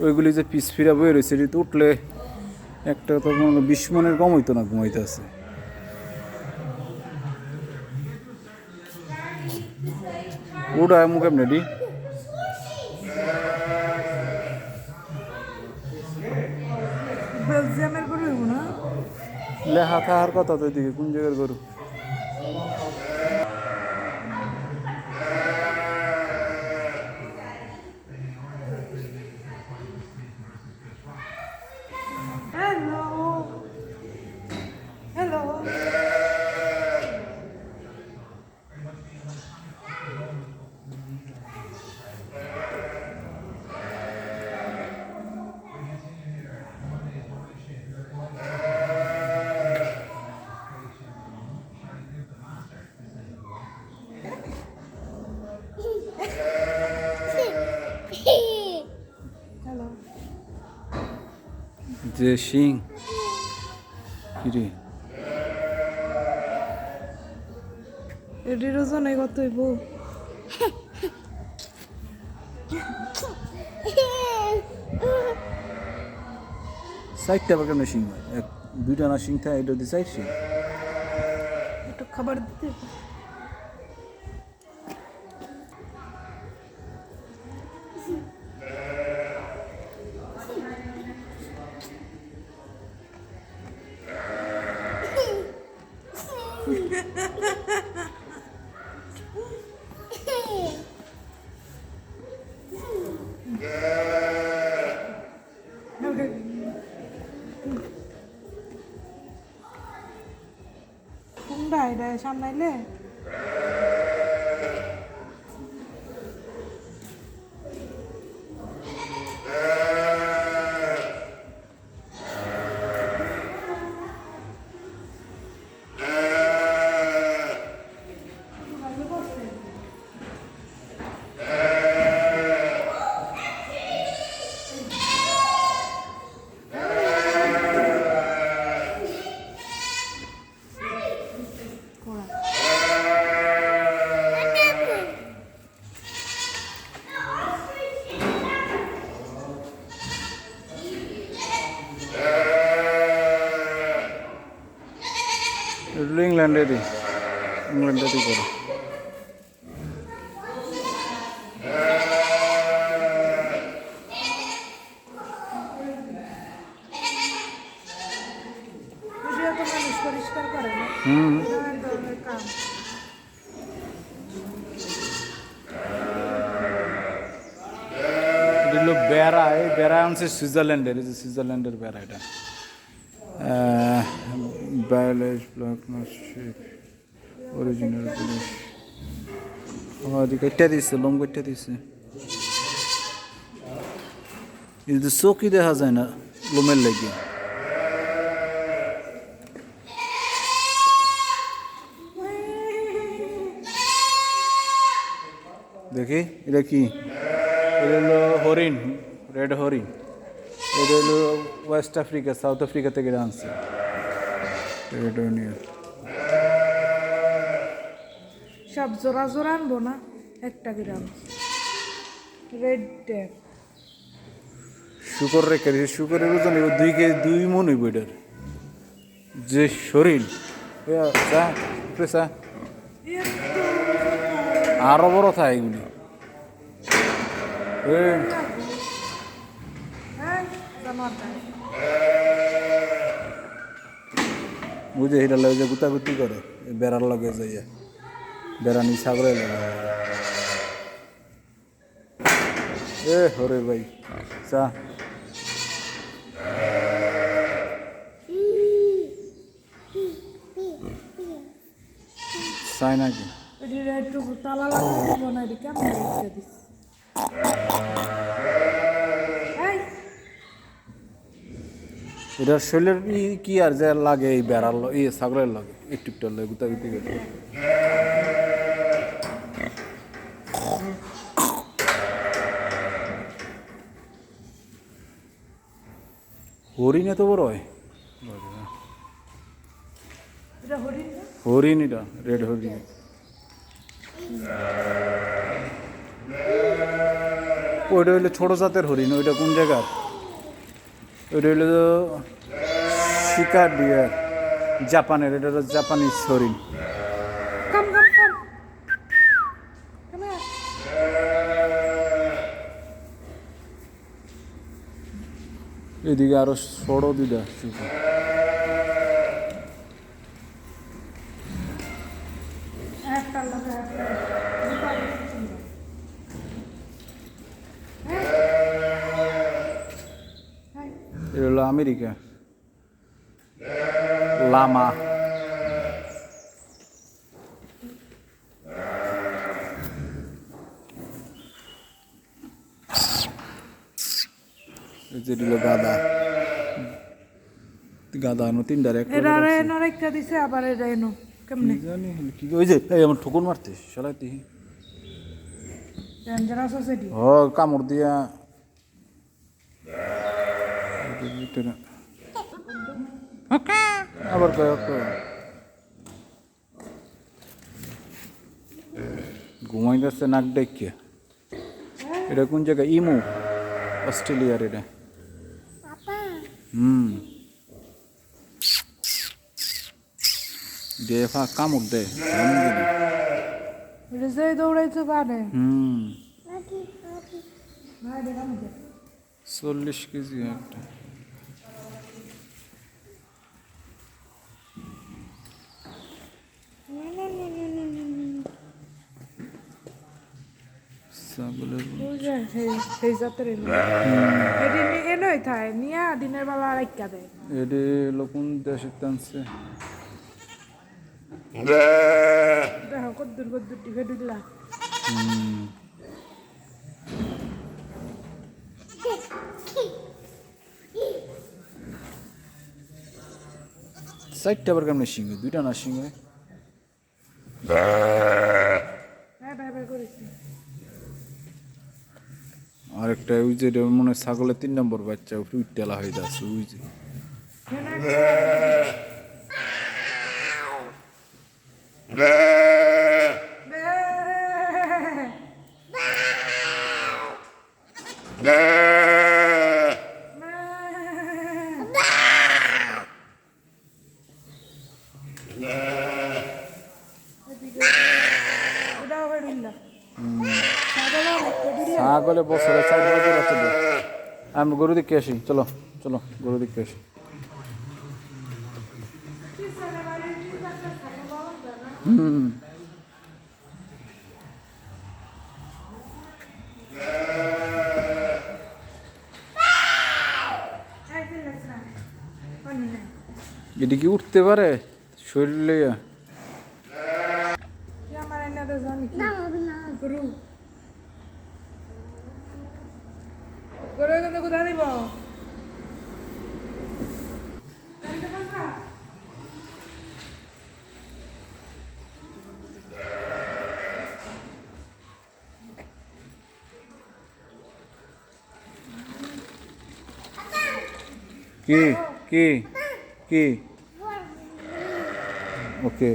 ওইগুলি যে পিস ফিরা বয়ে রয়েছে এটি তো উঠলে একটা তো 20 মনের কম হইতো না ঘুমাইতে আছে। ওটা মুখ এমনি ডি বেলজিয়ামের গরু হইব না? লেখা থাকার কথা তো এদিকে কোন জায়গার গরু। Hello hello. হ্যালো। যে শিং কিরে এটির ওজনে কত হইব? সাইডটা আবার কেমন শিং হয়? এক দুইটা না শিং থাকে এটা দিয়ে সাইড শিং। একটু খাবার দিতে হইব। কোনটা এটা সামনাইলে? এটা ইংল্যান্ডেরই করে। ভিডিও তো মানুষ পরিষ্কার করে না, হুম নানান ধরনের কাম। এটা হলো বেড়া, এই বেড়া আনছে সুইজারল্যান্ডের, এই যে সুইজারল্যান্ডের বেড়া এটা। বায়োলেজ ব্লকশিপ অরিজিনাল পুলিশ কেটে দিচ্ছে, লোম কেটে দিচ্ছে। কিন্তু চোখই দেখা যায় না লোমের লেগে। দেখি এটা কি? এটা হলো হরিণ, রেড হরিণ। এটা হলো ওয়েস্ট আফ্রিকা, সাউথ আফ্রিকা থেকে এটা আনছে। সব জোড়া জোড়া আনবো না, একটা গ্রাম রেড ট্যাপ। শুকর রেখে দিয়েছে, শুকরের ওজন 2 মন হইব এটার যে শরীর। আরো বড় থাকে এগুলি। বুঝে এটা লাগে যে গুতাগুতি করে বেড়ার লগে যাইয়া, বেড়ানি ছাগলের লাগে। হরে ভাই চা চাই নাকি? একটু তালা লাগাবো না, কেমন দিস। এটার শরীরের কি আর যে লাগে এই বেড়ার এই ছাগলের লাগে একটু একটু লাগে গুতাগুতি করে। হরিণ এত বড় হয়? হরিণ, এটা রেড হরিণ। ওইটা হইলো ছোট জাতের হরিণ। ওইটা কোন জায়গার? ওইটা হইলো শিকার ডিয়ার, জাপানের। এটা হলো জাপানিজ হরিণ। Come, come, come. Come here. এদিকে আরো ছোট দুইটা শিকার। একটা লাগে, একটা। এটা হলো আমেরিকা লামা। যেটা হলো গাদা। গাদা নো তিনটার এক এরা এনো রেখা দিছে, আবার এটা এনো কেমনে জানি কি। ওই যে এই আমার ঠুকুর মারতে শালাইতে। ডেঞ্জারাস আছে এটি। ও কামড় দিয়া আবার ঘুমাইতেছে নাক ডাইকে। এটা কোন জায়গা? ইমু, অস্ট্রেলিয়ার এটা। দেফা কামড় দেয়। এটা যে দৌড়াইতে পারে। ভাই দেখা মধ্যে 40 কেজি একটা। ছাগলের বুঝে সেই জাতের এলো। এটি এনোই থায় নিয়া দিনের বেলা রাখা দেয়। এডে লোকুন দেশে টানছে। দেখো কদ্দুর কদ্দুর টিভে ঢুকলা। সাইডটা আবার কেমন সিংহে? দুইটা না সিংহে? হ্যাঁ ভাই ভাই করেছি। আরেকটা ওই যে মনে হয় ছাগলের 3 নম্বর বাচ্চা উইটেলা হয়ে যাচ্ছে। ওই যে ছাগলে বছরে 4 বছর আছে। আমি গরু দেখে আসি। চলো চলো গরু দেখে আসি। এটি কি উঠতে পারে শরীর লইয়া? আমার এনে দে জানি কি গরু গরু কিন্তু কোথায় দিব? কি কি কি? ওকে